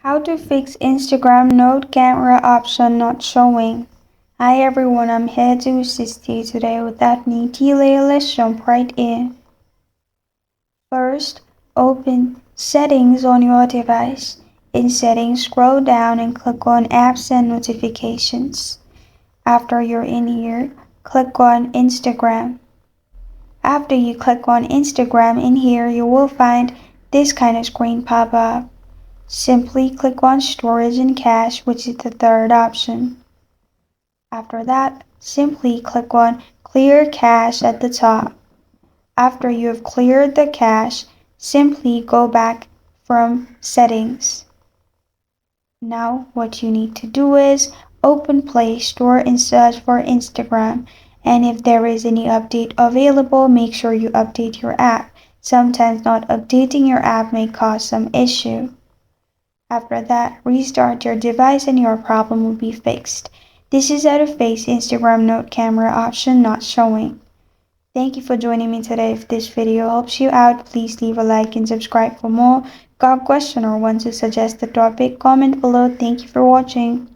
How to fix Instagram Note camera option not showing. Hi everyone, I'm here to assist you today. Without any delay, let's jump right in. First, open Settings on your device. In Settings, scroll down and click on Apps and Notifications. After you're in here, click on Instagram. After you click on Instagram, in here you will find this kind of screen pop up. Simply click on Storage and Cache, which is the third option. After that, simply click on Clear Cache at the top. After you have cleared the cache, simply go back from Settings. Now what you need to do is open Play Store and search for Instagram. And if there is any update available, make sure you update your app. Sometimes not updating your app may cause some issue. After that, restart your device and your problem will be fixed. This is how to fix Instagram Note camera option not showing. Thank you for joining me today. If this video helps you out, please leave a like and subscribe for more. Got a question or want to suggest a topic? Comment below. Thank you for watching.